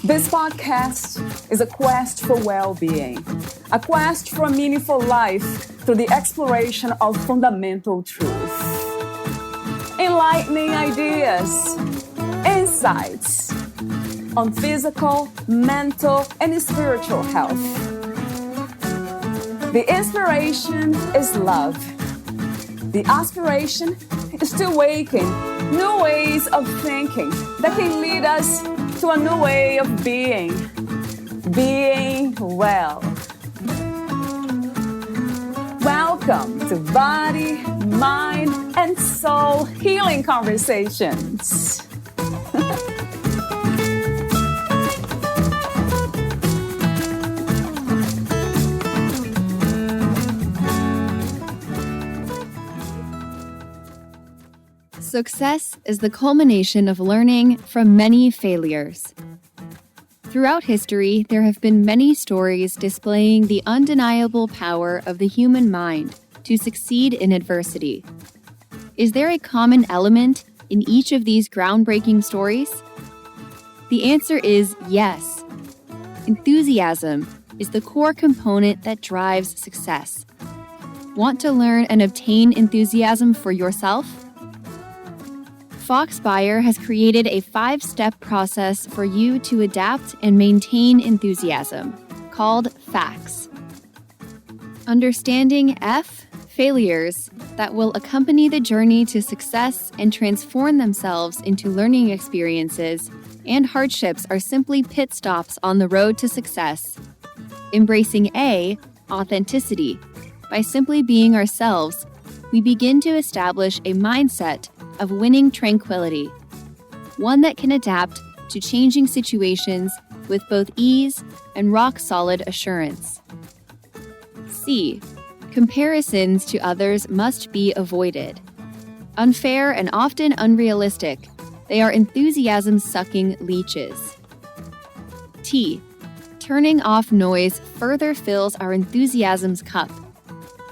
This podcast is a quest for well-being, a quest for a meaningful life through the exploration of fundamental truth. Enlightening ideas, insights on physical, mental, and spiritual health. The inspiration is love. The aspiration is to awaken new ways of thinking that can lead us to a new way of being well. Welcome to Body, Mind, and Soul Healing Conversations. Success is the culmination of learning from many failures. Throughout history, there have been many stories displaying the undeniable power of the human mind to succeed in adversity. Is there a common element in each of these groundbreaking stories? The answer is yes. Enthusiasm is the core component that drives success. Want to learn and obtain enthusiasm for yourself? F.A.C.T.S. Beyer has created a 5-step process for you to adapt and maintain enthusiasm, called F.A.C.T.S. Understanding F, failures, that will accompany the journey to success and transform themselves into learning experiences, and hardships are simply pit stops on the road to success. Embracing A, authenticity. By simply being ourselves, we begin to establish a mindset of winning tranquility, one that can adapt to changing situations with both ease and rock-solid assurance. C. Comparisons to others must be avoided. Unfair and often unrealistic, they are enthusiasm-sucking leeches. T. Turning off noise further fills our enthusiasm's cup.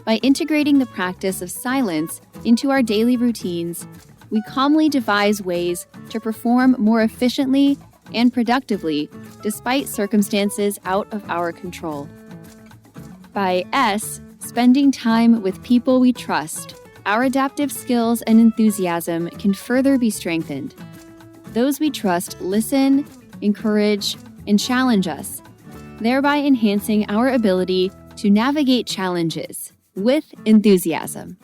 By integrating the practice of silence into our daily routines, we calmly devise ways to perform more efficiently and productively despite circumstances out of our control. By S, spending time with people we trust, our adaptive skills and enthusiasm can further be strengthened. Those we trust listen, encourage, and challenge us, thereby enhancing our ability to navigate challenges with enthusiasm.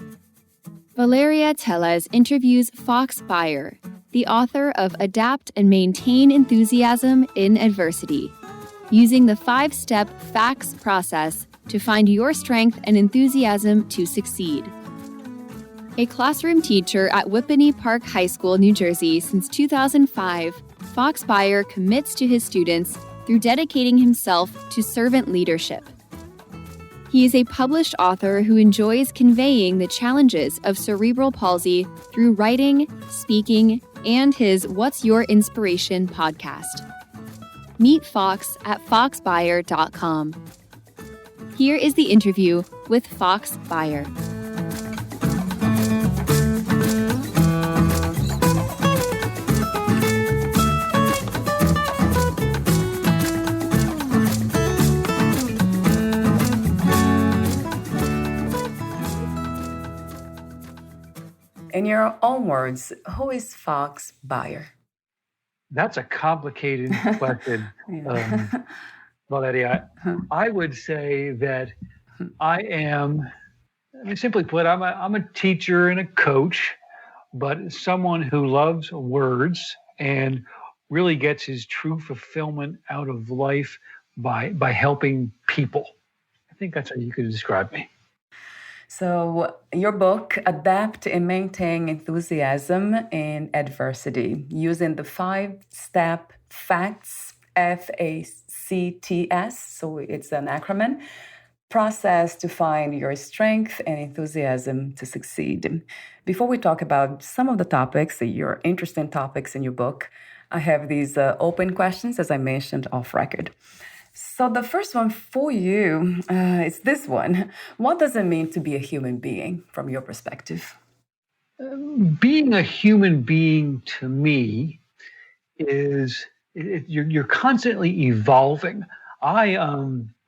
Valeria Teles interviews F.A.C.T.S. Beyer, the author of Adapt and Maintain Enthusiasm in Adversity, using the 5-step F.A.C.T.S. process to find your strength and enthusiasm to succeed. A classroom teacher at Whippany Park High School, New Jersey since 2005, F.A.C.T.S. Beyer commits to his students through dedicating himself to servant leadership. He is a published author who enjoys conveying the challenges of cerebral palsy through writing, speaking, and his What's Your Inspiration podcast. Meet Fox at foxbeyer.com. Here is the interview with F.A.C.T.S. Beyer. In your own words, who is F.A.C.T.S. Beyer? That's a complicated question, Valeria. I would say that simply put, I'm a teacher and a coach, but someone who loves words and really gets his true fulfillment out of life by helping people. I think that's how you could describe me. So your book, Adapt and Maintain Enthusiasm in Adversity, using the 5-step F.A.C.T.S, F-A-C-T-S, so it's an acronym, process to find your strength and enthusiasm to succeed. Before we talk about some of the topics, your interesting topics in your book, I have these open questions, as I mentioned off record. So the first one for you is this one. What does it mean to be a human being from your perspective? Being a human being to me is you're constantly evolving. I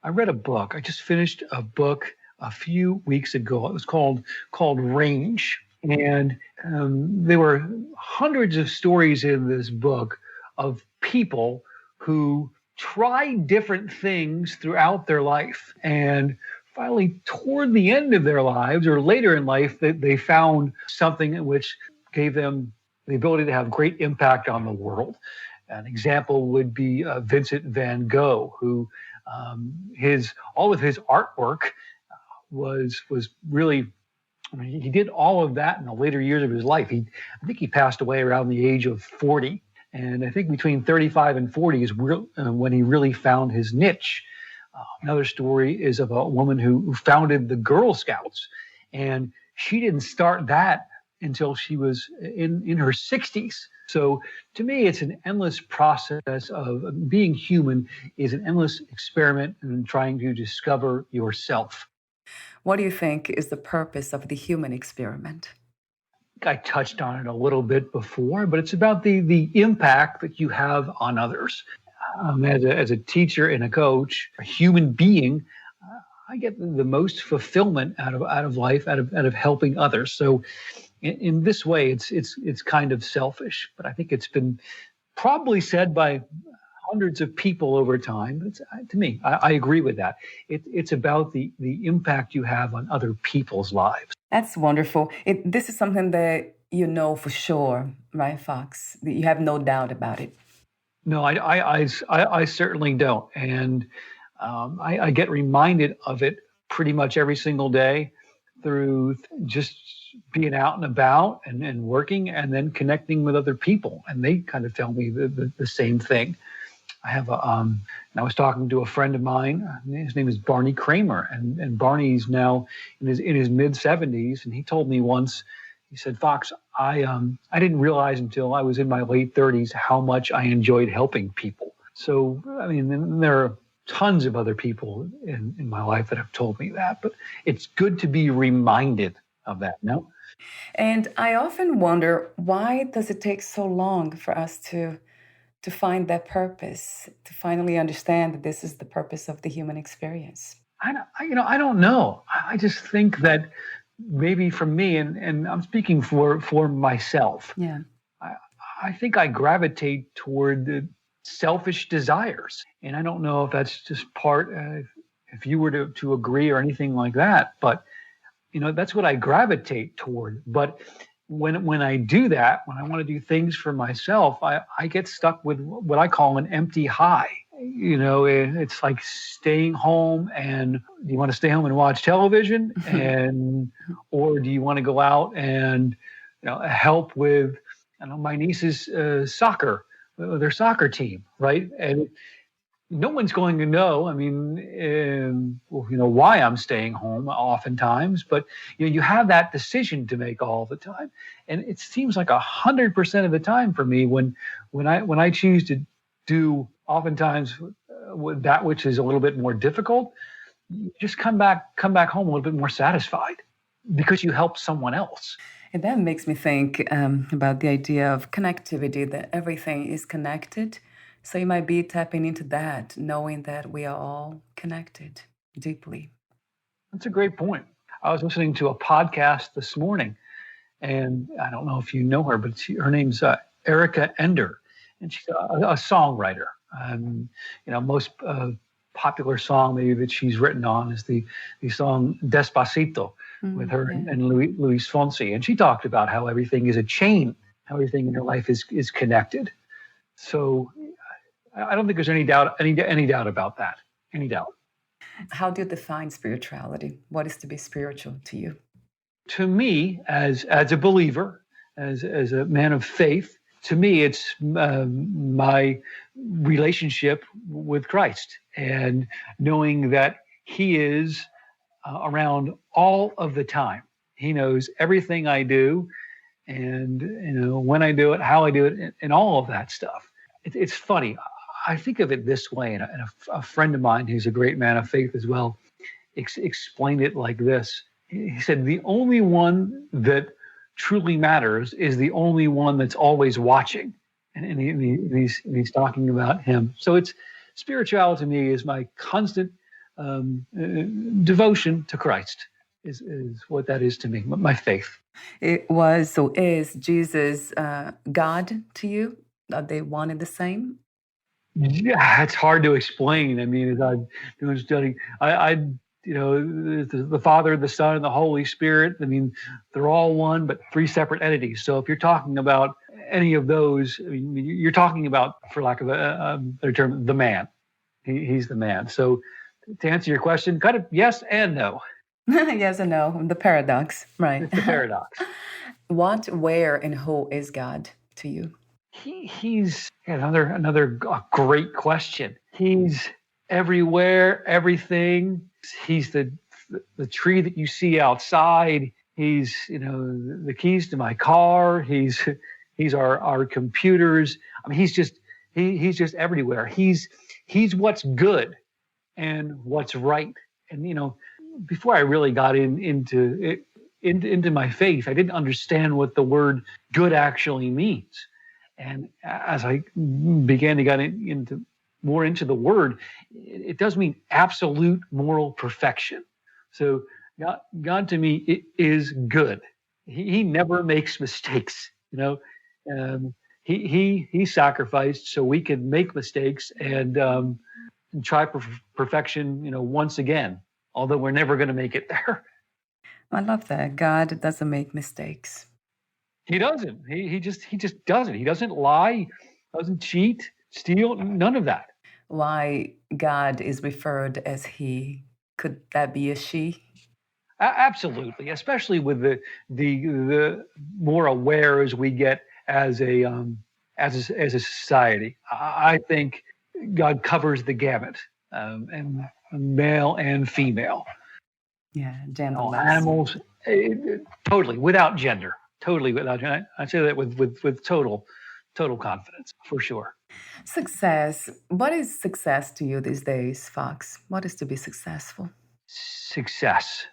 read a book. I just finished a book a few weeks ago. It was called Range, and there were hundreds of stories in this book of people who tried different things throughout their life, and finally, toward the end of their lives or later in life, they found something which gave them the ability to have great impact on the world. An example would be Vincent van Gogh, who all of his artwork was really. I mean, he did all of that in the later years of his life. I think he passed away around the age of 40, and I think between 35 and 40 is when he really found his niche. Another story is of a woman who founded the Girl Scouts, and she didn't start that until she was in her 60s. So to me, it's an endless process of being human is an endless experiment in trying to discover yourself. What do you think is the purpose of the human experiment? I touched on it a little bit before, but it's about the impact that you have on others. As a teacher and a coach, a human being, I get the most fulfillment out of life, out of helping others. So in this way, it's kind of selfish, but I think it's been probably said by hundreds of people over time. To me, I agree with that. It's about the impact you have on other people's lives. That's wonderful. This is something that you know for sure, right, Fox? You have no doubt about it. No, I certainly don't. And I get reminded of it pretty much every single day through just being out and about and working and then connecting with other people. And they kind of tell me the same thing. I was talking to a friend of mine. His name is Barney Kramer, and Barney's now in his mid 70s. And he told me once, he said, "Fox, I didn't realize until I was in my late 30s how much I enjoyed helping people." So, I mean, there are tons of other people in my life that have told me that, but it's good to be reminded of that, no? And I often wonder, why does it take so long for us to find that purpose, to finally understand that this is the purpose of the human experience? I don't know. I just think that maybe for me, and I'm speaking for myself. Yeah. I think I gravitate toward the selfish desires, and I don't know if that's just part. If you were to agree or anything like that, but that's what I gravitate toward. But when I do that, when I want to do things for myself, I get stuck with what I call an empty high. It's like staying home, and do you want to stay home and watch television, or do you want to go out and help with my niece's soccer, their soccer team, right? And no one's going to know. I mean, why I'm staying home oftentimes, but you have that decision to make all the time, and it seems like 100% of the time for me when I choose to do oftentimes with that which is a little bit more difficult, you just come back home a little bit more satisfied because you help someone else. And that makes me think about the idea of connectivity, that everything is connected. So you might be tapping into that, knowing that we are all connected deeply. That's a great point. I was listening to a podcast this morning, and I don't know if you know her, but her name's Erica Ender, and she's a songwriter. Most popular song maybe that she's written on is the song Despacito with her and Luis Fonsi. And she talked about how everything is a chain, how everything in her life is connected. So I don't think there's any doubt about that. Any doubt. How do you define spirituality? What is to be spiritual to you? To me, as a believer, as a man of faith, to me, it's my relationship with Christ and knowing that He is around all of the time. He knows everything I do, and when I do it, how I do it, and all of that stuff. It's funny. I think of it this way, and a friend of mine who's a great man of faith as well explained it like this. He said, the only one that truly matters is the only one that's always watching. he's talking about him. So it's spirituality to me is my constant devotion to Christ is what that is to me, my faith. Is Jesus God to you? Are they one and the same? Yeah, it's hard to explain. I mean, as I'm doing studying, the Father, the Son, and the Holy Spirit. I mean, they're all one, but three separate entities. So if you're talking about any of those, I mean, you're talking about, for lack of a better term, the man. He's the man. So to answer your question, kind of yes and no. Yes and no. The paradox, right? It's the paradox. What, where, and who is God to you? He's another great question. He's everywhere, everything. He's the tree that you see outside. He's the keys to my car. He's our computers. I mean, he's just everywhere. He's what's good and what's right. And before I really got into my faith, I didn't understand what the word good actually means. And as I began to get into the word, it does mean absolute moral perfection. So God to me is good. He never makes mistakes. He sacrificed so we could make mistakes and try perfection. Once again, although we're never going to make it there. I love that. God doesn't make mistakes. He doesn't. He just doesn't. He doesn't lie, doesn't cheat, steal, none of that. Why God is referred as he? Could that be a she? Absolutely, especially with the more aware as we get as a society. I think God covers the gamut, and male and female. Yeah, genderless. Animals, totally without gender. Totally without. I say that with total confidence, for sure. Success. What is success to you these days, Fox? What is to be successful? Success.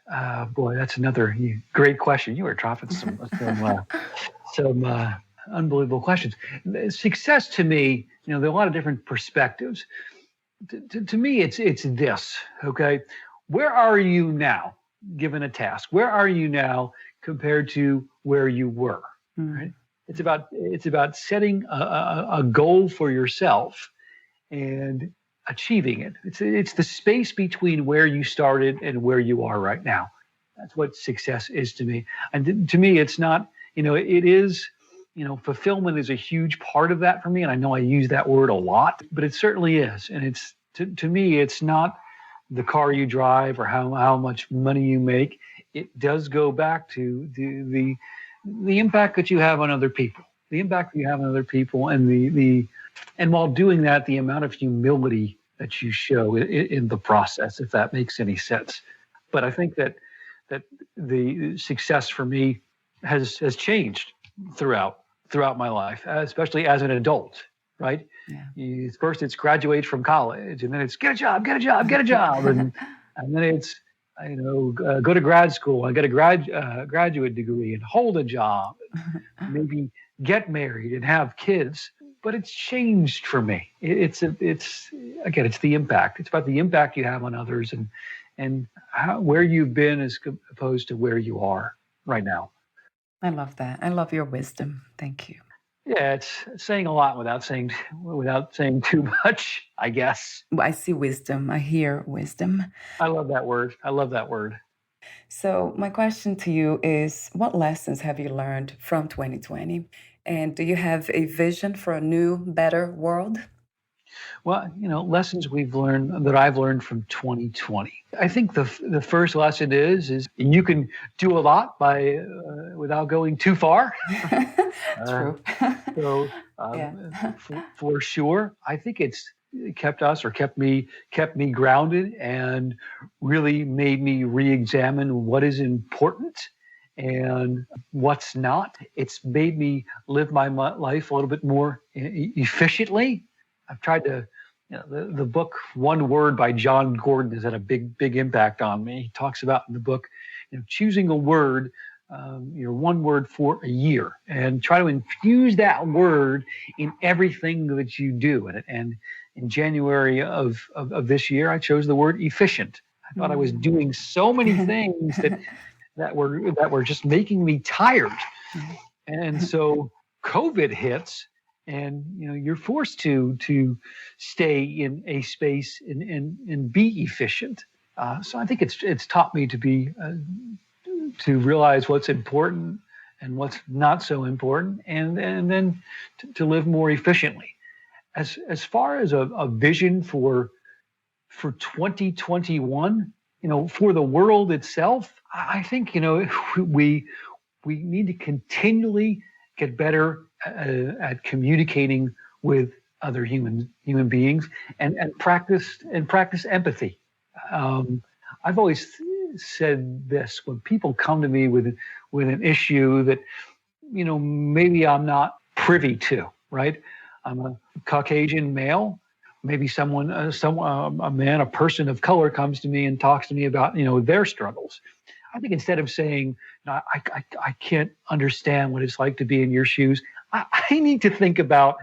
Boy, that's another great question. You were dropping some unbelievable questions. Success to me, there are a lot of different perspectives. To me, it's this. Okay, where are you now, given a task? Where are you now compared to where you were? Right. It's about setting a goal for yourself and achieving it. It's the space between where you started and where you are right now. That's what success is to me. And to me, it's not. It is. Fulfillment is a huge part of that for me, and I know I use that word a lot, but it certainly is. And it's to me, it's not the car you drive or how much money you make. It does go back to the impact that you have on other people, and while doing that, the amount of humility that you show in the process, if that makes any sense. But I think that the success for me has changed throughout my life, especially as an adult, right? Yeah. First it's graduate from college, and then it's get a job, and then it's go to grad school and get a graduate degree and hold a job, and maybe get married and have kids. But it's changed for me. It's the impact. It's about the impact you have on others and where you've been as opposed to where you are right now. I love that. I love your wisdom. Thank you. Yeah, it's saying a lot without saying too much, I guess. I see wisdom. I hear wisdom. I love that word. So my question to you is, what lessons have you learned from 2020? And do you have a vision for a new, better world? Well, lessons that I've learned from 2020. I think the first lesson is you can do a lot without going too far. True. For sure, I think it's kept me grounded and really made me re-examine what is important and what's not. It's made me live my life a little bit more efficiently. I've tried to, the book One Word by John Gordon has had a big impact on me. He talks about in the book, choosing a word one word for a year, and try to infuse that word in everything that you do. And in January of this year, I chose the word efficient. I thought I was doing so many things that were just making me tired. And so COVID hits, and you're forced to stay in a space and be efficient. So I think it's taught me to realize what's important and what's not so important, and then to live more efficiently. As far as a vision for 2021, for the world itself, I think we need to continually get better at communicating with other human beings, and practice empathy. I've always said this: when people come to me with an issue that maybe I'm not privy to, right? I'm a Caucasian male. Maybe a man, a person of color comes to me and talks to me about their struggles. I think instead of saying, I can't understand what it's like to be in your shoes, I need to think about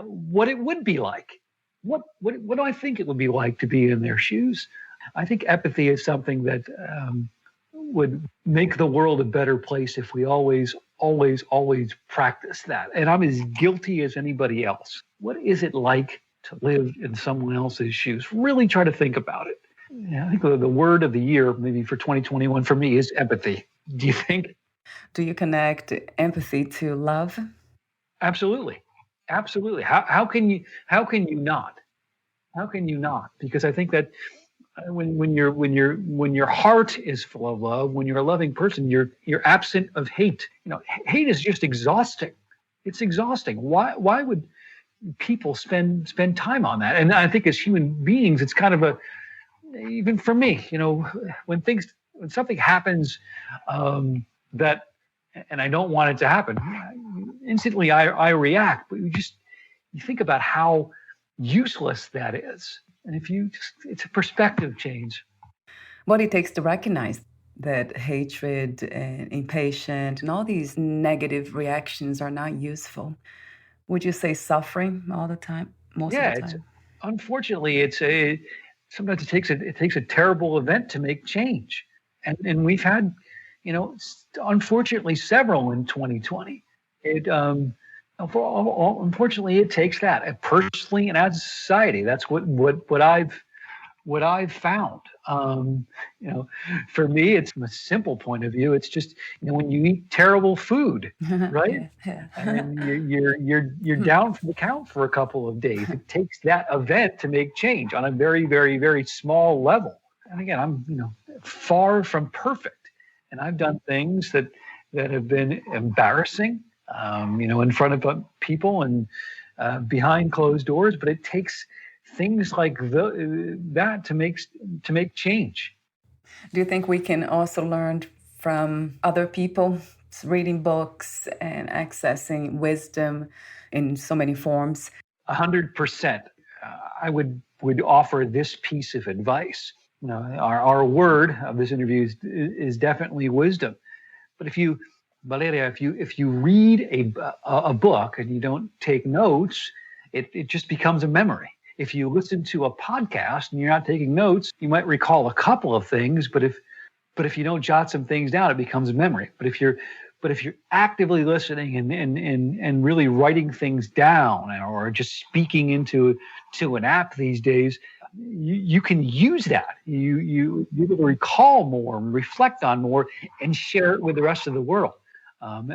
what it would be like. What do I think it would be like to be in their shoes? I think empathy is something that would make the world a better place if we always practice that. And I'm as guilty as anybody else. What is it like to live in someone else's shoes? Really try to think about it. I think the word of the year, maybe for 2021 for me, is empathy. Do you think? Do you connect empathy to love? Absolutely. How can you not? How can you not? Because I think that when your heart is full of love, when you're a loving person, you're absent of hate. Hate is just exhausting. It's exhausting. Why would people spend time on that? And I think as human beings, it's kind of even for me, when something happens that, and I don't want it to happen, instantly I react. But you think about how useless that is. And it's a perspective change. What it takes to recognize that hatred and impatience and all these negative reactions are not useful. Would you say suffering all the time, most of the time? Unfortunately, sometimes it takes a terrible event to make change. And we've had, unfortunately, several in 2020. Unfortunately, it takes that, personally and as a society. That's what I've found. For me, it's from a simple point of view. It's just when you eat terrible food, right? Yeah. And you're down for the count for a couple of days. It takes that event to make change on a very, very, very small level. And again, I'm far from perfect, and I've done things that have been embarrassing. In front of people and behind closed doors, but it takes things like that to make change. Do you think we can also learn from other people, reading books and accessing wisdom in so many forms? 100%. I would offer this piece of advice. Our word of this interview is definitely wisdom. But Valeria, if you read a book and you don't take notes, it just becomes a memory. If you listen to a podcast and you're not taking notes, you might recall a couple of things, but if you don't jot some things down, it becomes a memory. But if you're actively listening and really writing things down, or just speaking into an app these days, you can use that. You're able to recall more and reflect on more and share it with the rest of the world.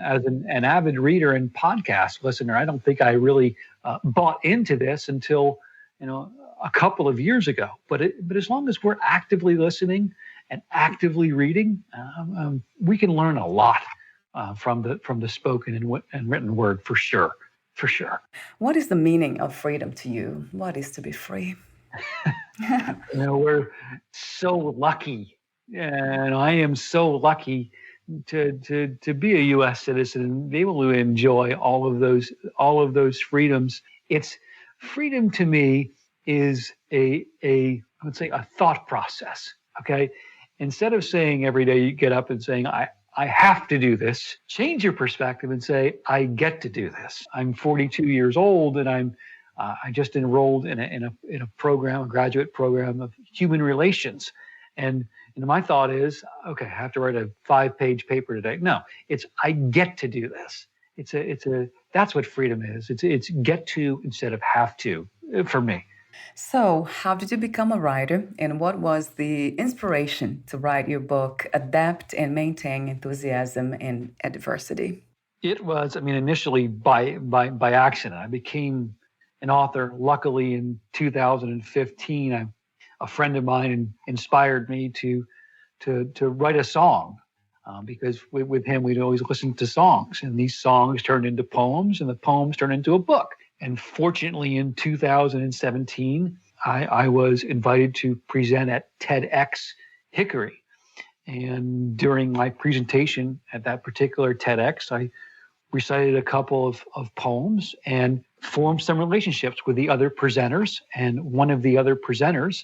As an avid reader and podcast listener, I don't think I really bought into this until a couple of years ago. But as long as we're actively listening and actively reading, we can learn a lot from the spoken and written word, for sure. What is the meaning of freedom to you? What is to be free? We're so lucky, and I am so lucky to be a U.S. citizen and be able to enjoy all of those freedoms. It's freedom to me is I would say a thought process. Okay, instead of saying every day you get up and saying I I have to do this. Change your perspective and say, I get to do this. I'm 42 years old, and I just enrolled in a program, a graduate program of human relations. And my thought is, okay, I have to write a 5-page paper today. No, it's I get to do this. That's what freedom is. It's get to instead of have to for me. So, how did you become a writer, and what was the inspiration to write your book, Adapt and Maintain Enthusiasm in Adversity? It was, initially by accident. I became an author. Luckily, in 2015, a friend of mine inspired me to write a song. Because with him, we'd always listen to songs, and these songs turned into poems, and the poems turned into a book. And fortunately, in 2017, I was invited to present at TEDx Hickory. And during my presentation at that particular TEDx, I recited a couple of poems and formed some relationships with the other presenters. And one of the other presenters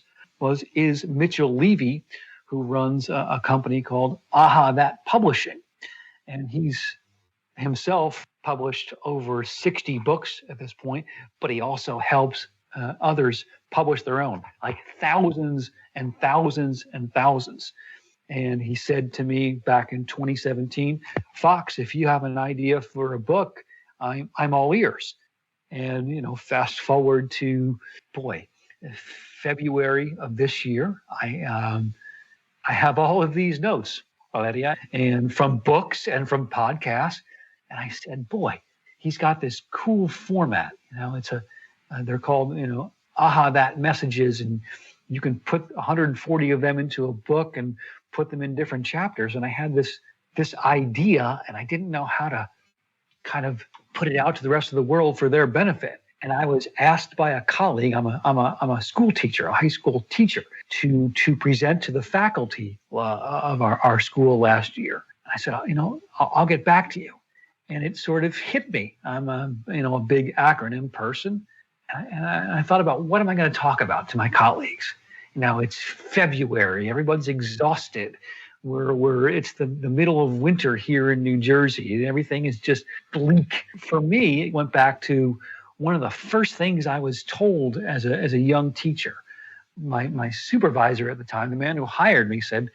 is Mitchell Levy, who runs a company called That Publishing. And he's himself published over 60 books at this point, but he also helps others publish their own, like thousands and thousands and thousands. And he said to me back in 2017, Fox, if you have an idea for a book, I'm all ears. And, fast forward to, February of this year, I have all of these notes already, and from books and from podcasts. And I said, he's got this cool format. They're called, That messages, and you can put 140 of them into a book and put them in different chapters. And I had this idea, and I didn't know how to kind of put it out to the rest of the world for their benefit. And I was asked by a colleague, I'm a school teacher, a high school teacher, to present to the faculty of our school last year. And I said, I'll get back to you. And it sort of hit me. I'm a big acronym person. And I thought about, what am I going to talk about to my colleagues? It's February. Everyone's exhausted. It's the middle of winter here in New Jersey. Everything is just bleak. For me, it went back to one of the first things I was told as a young teacher. My supervisor at the time, the man who hired me, said,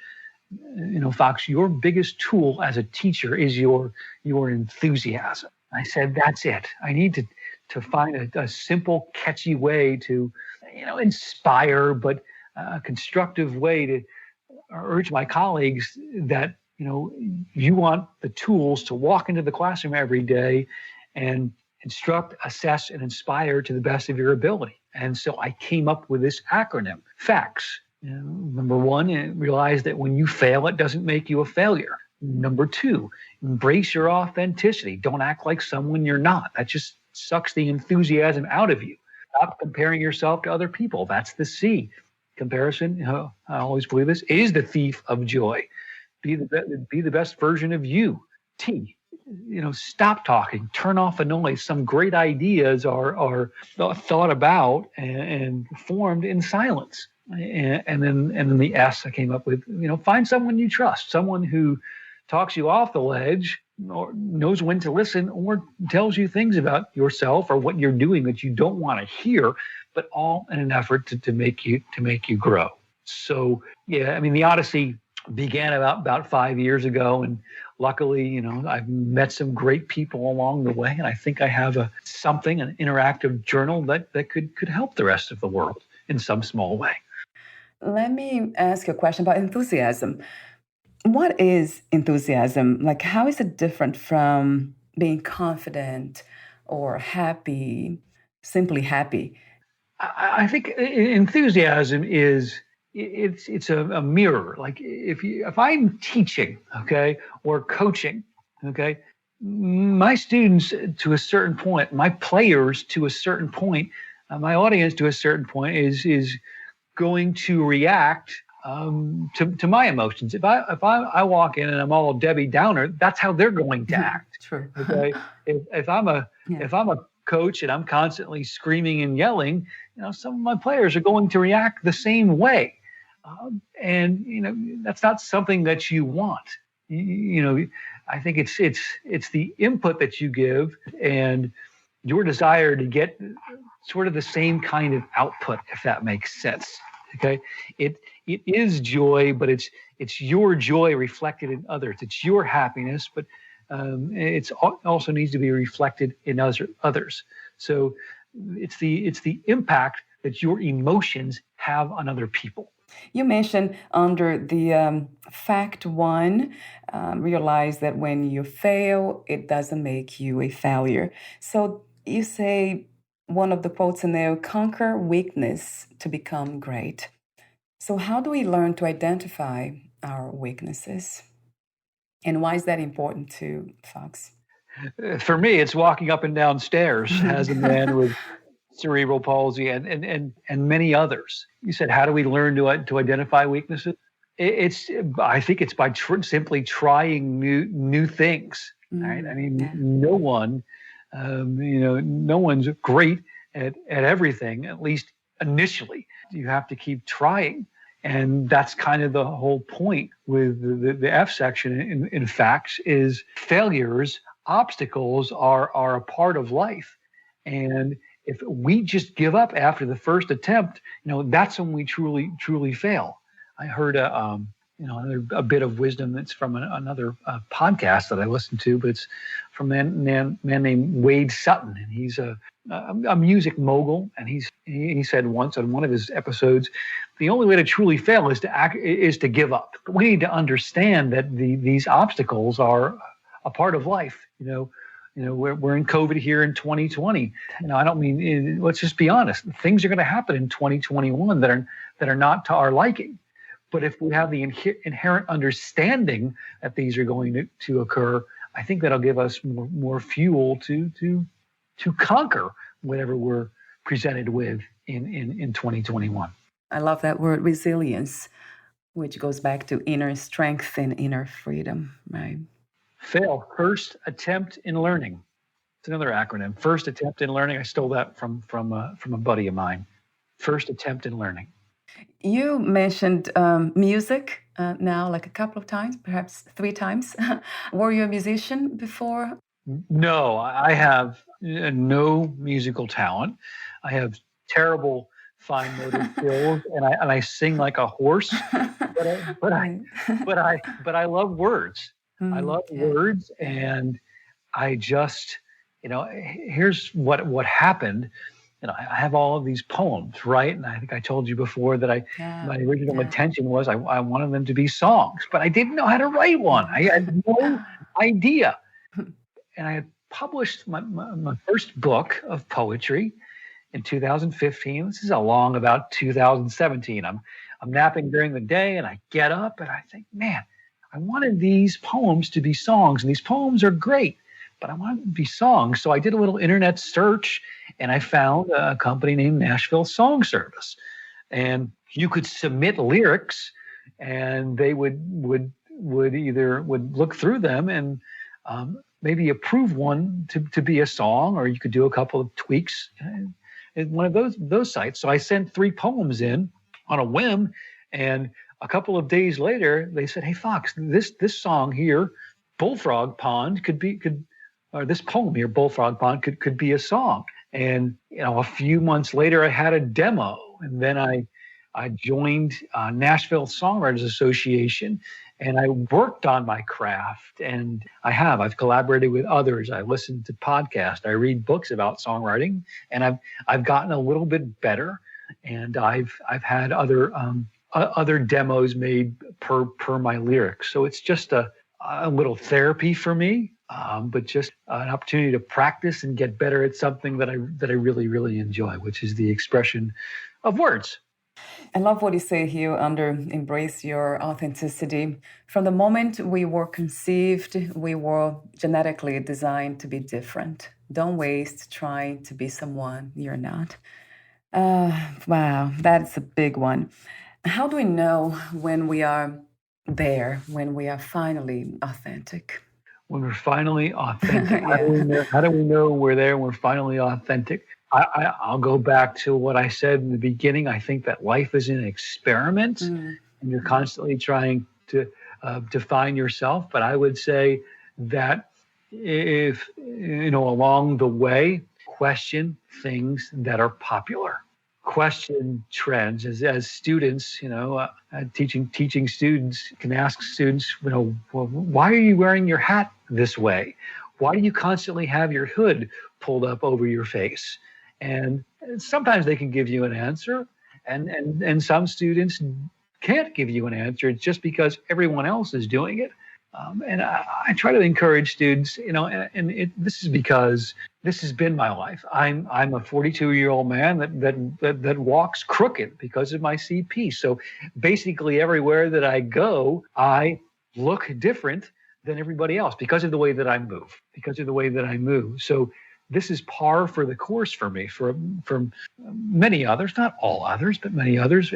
Fox, your biggest tool as a teacher is your enthusiasm. I said, that's it. I need to find a simple, catchy way to, inspire, but a constructive way to urge my colleagues that, you want the tools to walk into the classroom every day and instruct, assess, and inspire to the best of your ability. And so I came up with this acronym, F.A.C.T.S. Number one, realize that when you fail, it doesn't make you a failure. Number two, embrace your authenticity. Don't act like someone you're not. That just sucks the enthusiasm out of you. Stop comparing yourself to other people. That's the C. Comparison, I always believe this, is the thief of joy. Be the best version of you. T. Stop talking, turn off the noise. Some great ideas are thought about and formed in silence. And then the S I came up with, find someone you trust, someone who talks you off the ledge or knows when to listen or tells you things about yourself or what you're doing that you don't want to hear, but all in an effort to make you grow. So, the Odyssey began about 5 years ago, and luckily, I've met some great people along the way, and I think I have an interactive journal that could help the rest of the world in some small way. Let me ask you a question about enthusiasm. What is enthusiasm? Like, how is it different from being confident or happy, simply happy? I think enthusiasm is it's a mirror. Like if I'm teaching, okay, or coaching, okay, my students to a certain point, my players to a certain point, my audience to a certain point is going to react to my emotions. If I walk in and I'm all Debbie Downer, that's how they're going to act. True. Okay. If I'm a coach and I'm constantly screaming and yelling, some of my players are going to react the same way. And that's not something that you want. I think it's the input that you give and your desire to get sort of the same kind of output, if that makes sense. Okay, it is joy, but it's your joy reflected in others. It's your happiness, but it's also needs to be reflected in others. So it's the impact that your emotions have on other people. You mentioned under the fact one, realize that when you fail, it doesn't make you a failure. So you say one of the quotes in there, conquer weakness to become great. So, how do we learn to identify our weaknesses? And why is that important to Fox? For me, it's walking up and down stairs as a man with cerebral palsy and many others. You said, how do we learn to identify weaknesses? I think it's by simply trying new things. Right? I mean, Yeah. no one, no one's great at everything, at least initially. You have to keep trying. And that's kind of the whole point with the F section in FACTS is failures, obstacles are a part of life. And if we just give up after the first attempt, that's when we truly fail. I heard a bit of wisdom that's from another podcast that I listened to, but it's from a man named Wade Sutton, and he's a music mogul, and he said once on one of his episodes, the only way to truly fail is to give up. But we need to understand that these obstacles are a part of life. We're in COVID here in 2020. I don't mean, let's just be honest. Things are going to happen in 2021 that are not to our liking. But if we have the inherent understanding that these are going to occur, I think that'll give us more fuel to conquer whatever we're presented with in 2021. I love that word, resilience, which goes back to inner strength and inner freedom, right? FAIL, first attempt in learning. It's another acronym. First attempt in learning. I stole that from a buddy of mine. First attempt in learning. You mentioned music now, like a couple of times, perhaps 3 times. Were you a musician before? No, I have no musical talent. I have terrible fine motor skills, and I sing like a horse. But I love words. I love words, and I just, here's what happened. I have all of these poems, right? And I think I told you before that my original intention was I wanted them to be songs, but I didn't know how to write one. I had no idea. And I had published my first book of poetry in 2015. This is along about 2017. I'm napping during the day, and I get up and I think, man, I wanted these poems to be songs, and these poems are great, but I wanted them to be songs. So I did a little internet search, and I found a company named Nashville Song Service, and you could submit lyrics, and they would look through them and maybe approve one to be a song, or you could do a couple of tweaks in one of those sites. So I sent 3 poems in on a whim, and a couple of days later, they said, "Hey, Fox, this song here, Bullfrog Pond, or this poem here, Bullfrog Pond, could be a song." And a few months later, I had a demo, and then I joined Nashville Songwriters Association, and I worked on my craft. And I've collaborated with others. I listen to podcasts. I read books about songwriting, and I've gotten a little bit better. And I've had other demos made per my lyrics. So it's just a little therapy for me, but just an opportunity to practice and get better at something that I really, really enjoy, which is the expression of words. I love what you say here under embrace your authenticity. From the moment we were conceived, we were genetically designed to be different. Don't waste trying to be someone you're not. Wow, that's a big one. How do we know when we are there, when we are finally authentic? When we're finally authentic, how do we know we're there when we're finally authentic? I'll go back to what I said in the beginning. I think that life is an experiment, and you're constantly trying to define yourself. But I would say that if, along the way, question things that are popular, question trends. As students, teaching students, can ask students, well, why are you wearing your hat this way? Why do you constantly have your hood pulled up over your face? And sometimes they can give you an answer, and some students can't give you an answer just because everyone else is doing it. And I try to encourage students, this is because this has been my life. I'm a 42-year-old man that walks crooked because of my CP. So basically, everywhere that I go, I look different than everybody else because of the way that I move. So this is par for the course for me. For many others, not all others, but many others,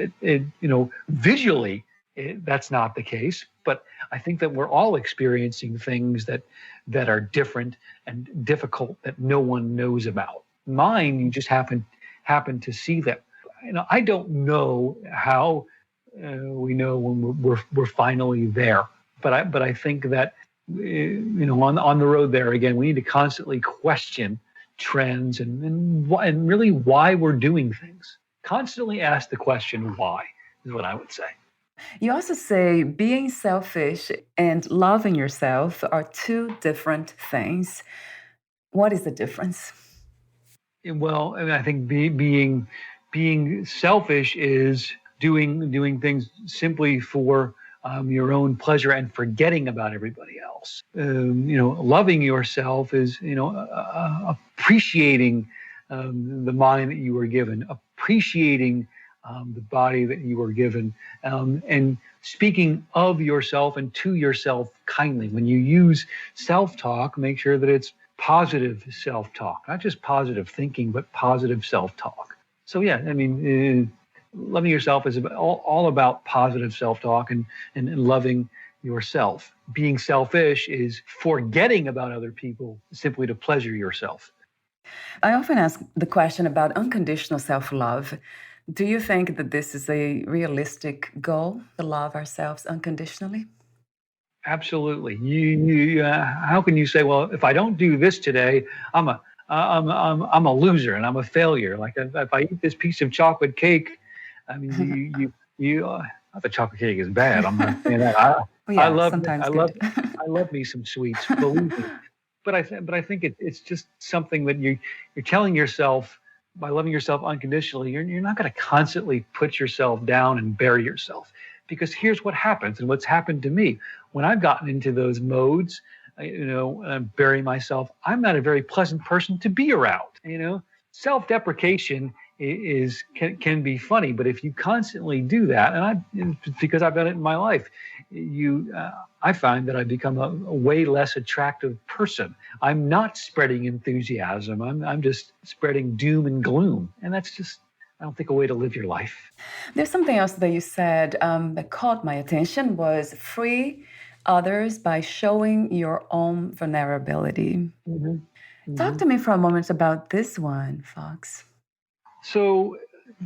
visually, that's not the case. But I think that we're all experiencing things that are different and difficult that no one knows about. Mine, you just happen to see them. I don't know how we know when we're finally there, but I think that on the road there again, we need to constantly question trends and really why we're doing things. Constantly ask the question why is what I would say. You also say being selfish and loving yourself are two different things. What is the difference? Well, I think being selfish is doing things simply for your own pleasure and forgetting about everybody else. Loving yourself is appreciating the mind that you were given, appreciating the body that you were given, and speaking of yourself and to yourself kindly. When you use self-talk, make sure that it's positive self-talk, not just positive thinking, but positive self-talk. So yeah, loving yourself is all about positive self-talk and loving yourself. Being selfish is forgetting about other people simply to pleasure yourself. I often ask the question about unconditional self-love. Do you think that this is a realistic goal, to love ourselves unconditionally? Absolutely. How can you say, well, if I don't do this today, I'm a loser and I'm a failure. Like if I eat this piece of chocolate cake, not that chocolate cake is bad. I'm not saying that. I Yeah, love sometimes good. I love me some sweets. Believe me. But I think it's just something that you're telling yourself by loving yourself unconditionally. You're not going to constantly put yourself down and bury yourself, because here's what happens, and what's happened to me when I've gotten into those modes. Bury myself. I'm not a very pleasant person to be around. Self-deprecation can be funny, but if you constantly do that, and because I've done it in my life, I find that I become a way less attractive person. I'm not spreading enthusiasm. I'm just spreading doom and gloom, and that's just, I don't think, a way to live your life. There's something else that you said that caught my attention was free others by showing your own vulnerability. Mm-hmm. Mm-hmm. Talk to me for a moment about this one, Fox. So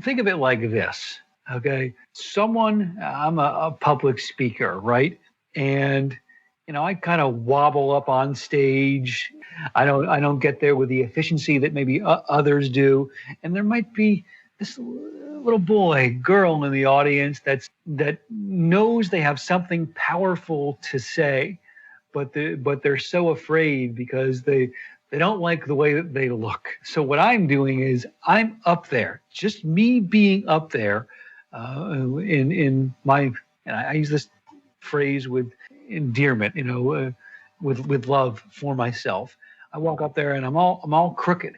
think of it like this, okay? I'm a public speaker, right? And I kind of wobble up on stage. I don't get there with the efficiency that maybe others do. And there might be this little boy, girl in the audience that knows they have something powerful to say, but they're so afraid because they don't like the way that they look. So what I'm doing is I'm up there, just me being up there, in my, and I use this phrase with endearment, with love for myself. I walk up there and I'm all crooked.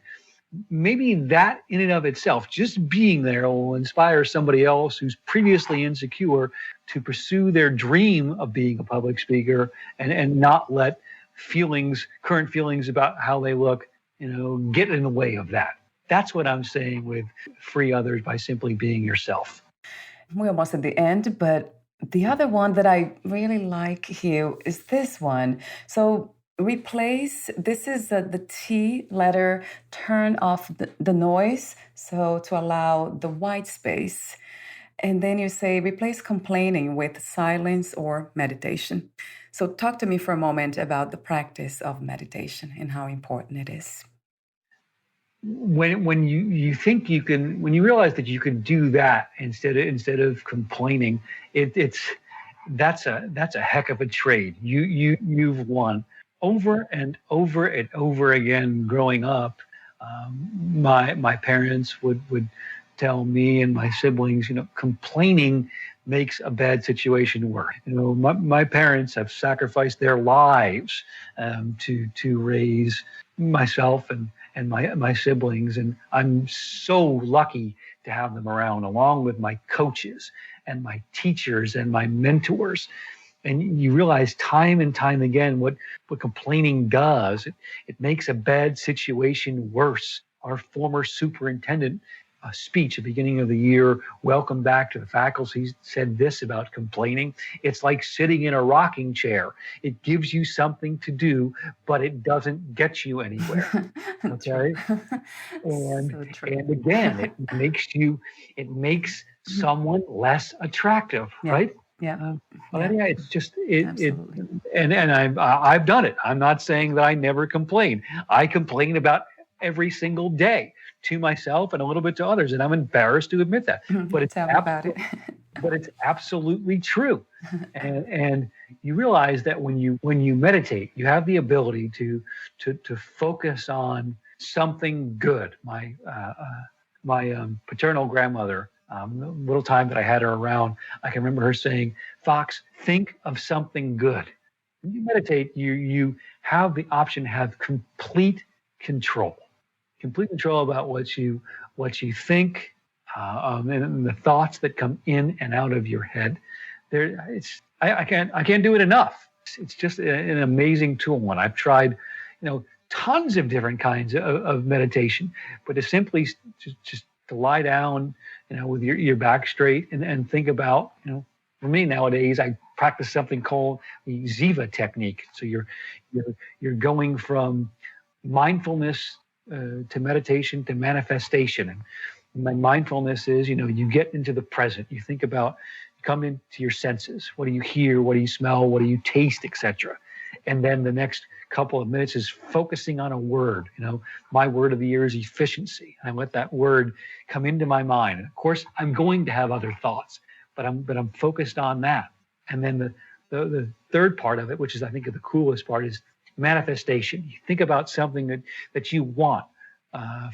Maybe that in and of itself, just being there, will inspire somebody else who's previously insecure to pursue their dream of being a public speaker and not let current feelings about how they look, get in the way of that. That's what I'm saying with free others by simply being yourself. We're almost at the end, but the other one that I really like here is this one. So this is the T letter, turn off the noise, so to allow the white space. And then you say replace complaining with silence or meditation. So, talk to me for a moment about the practice of meditation and how important it is. When you think you can, when you realize that you can do that instead of complaining, it's that's a heck of a trade. You've won over and over and over again. Growing up, my parents would tell me and my siblings, complaining makes a bad situation worse. My parents have sacrificed their lives to raise myself and my siblings, and I'm so lucky to have them around, along with my coaches and my teachers and my mentors. And you realize time and time again what complaining does. It makes a bad situation worse. Our former superintendent speech at the beginning of the year, welcome back to the faculty, said this about complaining: it's like sitting in a rocking chair. It gives you something to do, but it doesn't get you anywhere. Okay. and So true. and again, it makes someone less attractive, Yeah. right? Yeah. But Yeah. anyhow, it's just it Absolutely. and I've done it. I'm not saying that I never complain. I complain about every single day to myself and a little bit to others, and I'm embarrassed to admit that. But it's Tell me about it. absolutely true. And you realize that when you meditate, you have the ability to focus on something good. My paternal grandmother, the little time that I had her around, I can remember her saying, "Fox, think of something good." When you meditate, you have the option to have complete control about what you think, and the thoughts that come in and out of your head. I can't do it enough. It's just an amazing tool, and I've tried, tons of different kinds of meditation, but to simply just to lie down, with your back straight and think about, for me nowadays, I practice something called the Ziva technique. So you're going from mindfulness to meditation to manifestation. And my mindfulness is, you get into the present. You think about, come into your senses. What do you hear? What do you smell? What do you taste, etc. And then the next couple of minutes is focusing on a word. My word of the year is efficiency. I let that word come into my mind. And of course, I'm going to have other thoughts, but I'm focused on that. And then the third part of it, which is I think the coolest part, is manifestation. You think about something that you want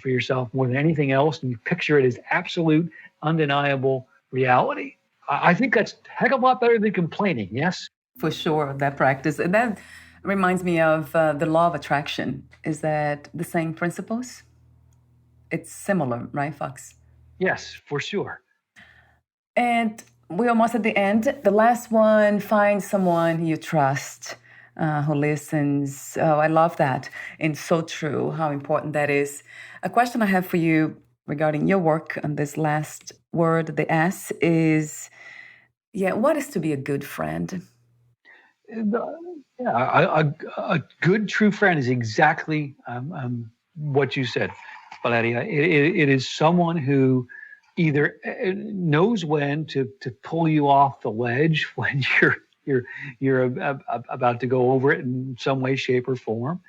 for yourself more than anything else, and you picture it as absolute, undeniable reality. I think that's a heck of a lot better than complaining. Yes. For sure, that practice. And that reminds me of the law of attraction. Is that the same principles? It's similar, right, Fox? Yes, for sure. And we're almost at the end. The last one: find someone you trust, who listens. Oh, I love that. And so true, how important that is. A question I have for you regarding your work on this last word, the S, is, what is to be a good friend? A good true friend is exactly what you said, Valeria. It is someone who either knows when to pull you off the ledge when you're about to go over it in some way, shape, or form.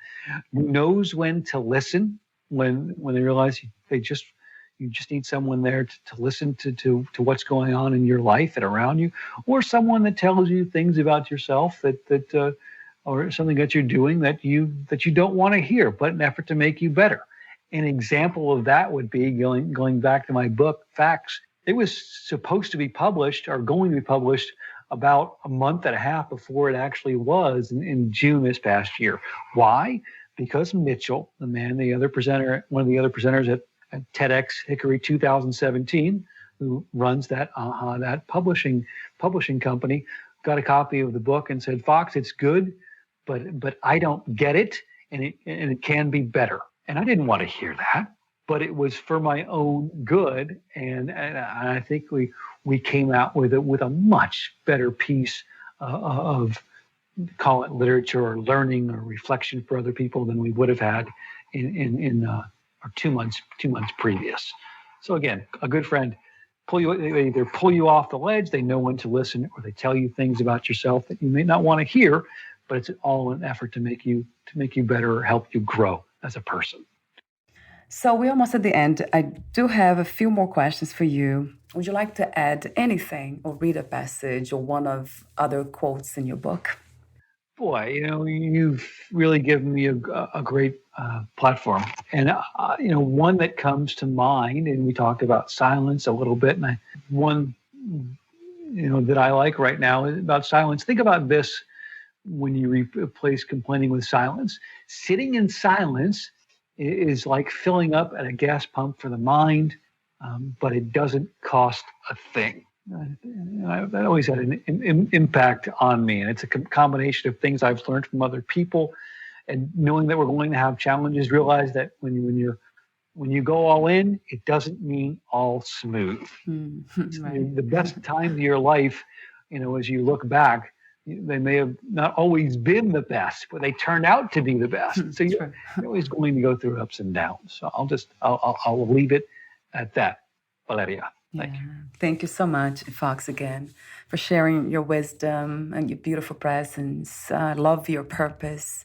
Knows when to listen when they realize you just need someone there to listen to what's going on in your life and around you, or someone that tells you things about yourself that or something that you're doing that you don't want to hear, but an effort to make you better. An example of that would be going back to my book, F.A.C.T.S. It was supposed to be published, or going to be published, about a month and a half before it actually was in June this past year. Why? Because Mitchell, one of the other presenters at TEDx Hickory 2017, who runs that publishing company, got a copy of the book and said, "Fox, it's good, but I don't get it, and it can be better." And I didn't want to hear that, but it was for my own good, and I think we came out with a much better piece of, call it literature or learning or reflection for other people, than we would have had in or 2 months previous. So again, a good friend, they either pull you off the ledge, they know when to listen, or they tell you things about yourself that you may not want to hear, but it's all an effort to make you better or help you grow as a person. So we're almost at the end. I do have a few more questions for you. Would you like to add anything or read a passage or one of other quotes in your book? Boy, you've really given me a great platform. And, one that comes to mind, and we talked about silence a little bit, and one, that I like right now is about silence. Think about this when you replace complaining with silence. Sitting in silence is like filling up at a gas pump for the mind, but it doesn't cost a thing. That always had an impact on me, and it's a combination of things I've learned from other people, and knowing that we're going to have challenges. Realize that when you go all in, it doesn't mean all smooth. Right. The best times of your life, as you look back, they may have not always been the best, but they turned out to be the best. So you're always going to go through ups and downs. So I'll leave it at that, Valeria. Thank you so much, Fox, again, for sharing your wisdom and your beautiful presence. I love your purpose.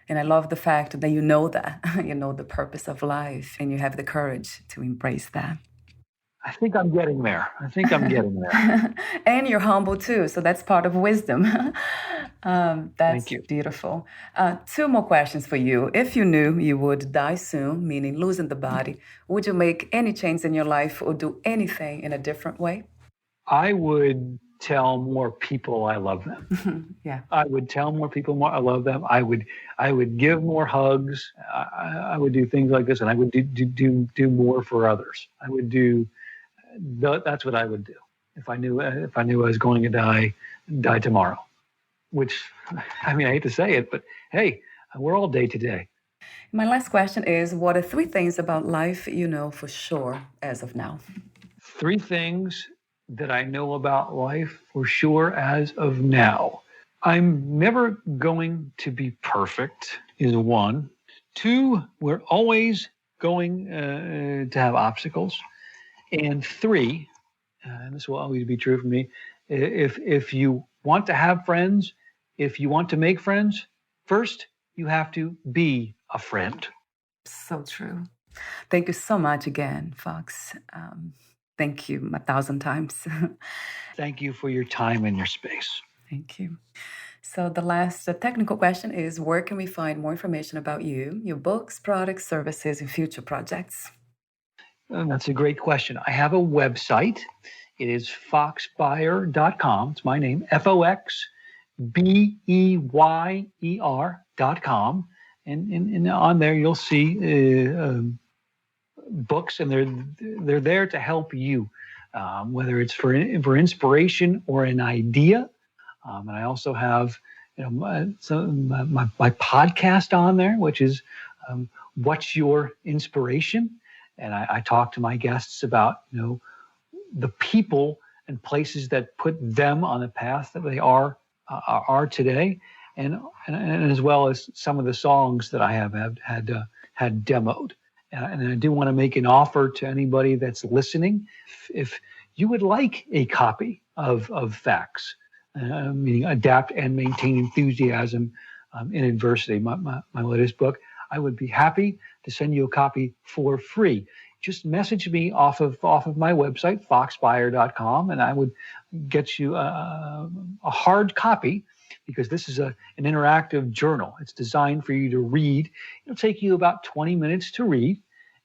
And I love the fact that you know the purpose of life, and you have the courage to embrace that. I think I'm getting there. And you're humble too. So that's part of wisdom. That's Thank you. Beautiful. Two more questions for you. If you knew you would die soon, meaning losing the body, would you make any change in your life or do anything in a different way? I would tell more people I love them. I would tell more people I love them. I would give more hugs. I would do things like this, and I would do more for others. That's what I would do if I knew I was going to die tomorrow. Which, I hate to say it, but hey, we're all day to day. My last question is, what are 3 things about life you know for sure as of now? 3 things that I know about life for sure as of now. I'm never going to be perfect is 1. 2, we're always going to have obstacles. And 3, and this will always be true for me, if you want to have friends, if you want to make friends, first you have to be a friend. So true. Thank you so much again, Fox. Thank you 1,000 times. Thank you for your time and your space. Thank you. So the last technical question is, where can we find more information about you, your books, products, services, and future projects? That's a great question. I have a website. It is foxbeyer.com. It's my name, FOXBEYER.com. And on there you'll see books, and they're there to help you, whether it's for inspiration or an idea. And I also have my podcast on there, which is What's Your Inspiration? And I talk to my guests about the people and places that put them on the path that they are today, and as well as some of the songs that I have had demoed. And I do want to make an offer to anybody that's listening. If you would like a copy of F.A.C.T.S, meaning Adapt and Maintain Enthusiasm in Adversity, my latest book, I would be happy to send you a copy for free. Just message me off of my website, foxbeyer.com, and I would get you a hard copy, because this is an interactive journal. It's designed for you to read. It'll take you about 20 minutes to read,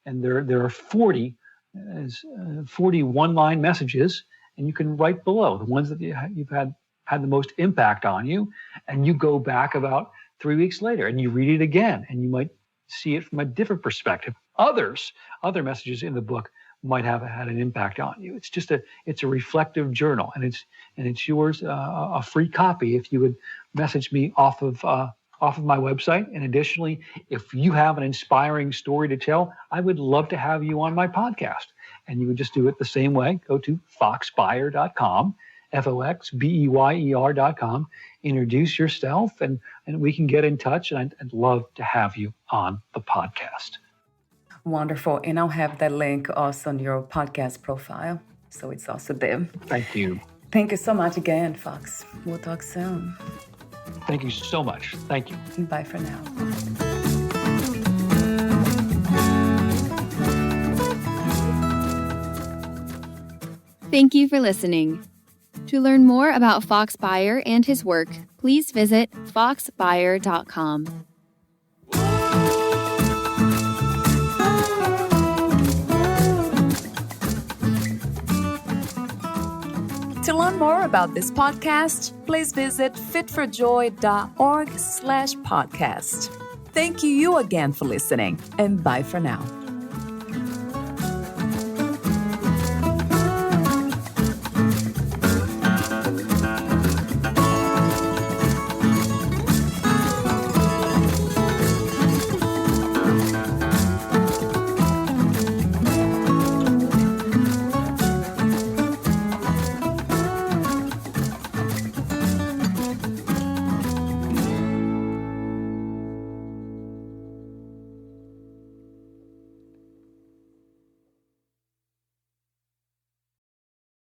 and there are 40 one-line messages, and you can write below the ones that you've had the most impact on you, and you go back about 3 weeks later and you read it again, and you might see it from a different perspective. Other messages in the book might have had an impact on you. It's a reflective journal, and it's yours, a free copy if you would message me off of my website. And additionally, if you have an inspiring story to tell, I would love to have you on my podcast. And you would just do it the same way. Go to foxbeyer.com, FOXBEYER.com, introduce yourself, and we can get in touch. And I'd love to have you on the podcast. Wonderful. And I'll have that link also on your podcast profile. So it's also there. Thank you. Thank you so much again, Fox. We'll talk soon. Thank you so much. Thank you. Bye for now. Thank you for listening. To learn more about Fox Beyer and his work, please visit foxbeyer.com. To learn more about this podcast, please visit fitforjoy.org/podcast. Thank you again for listening, and bye for now.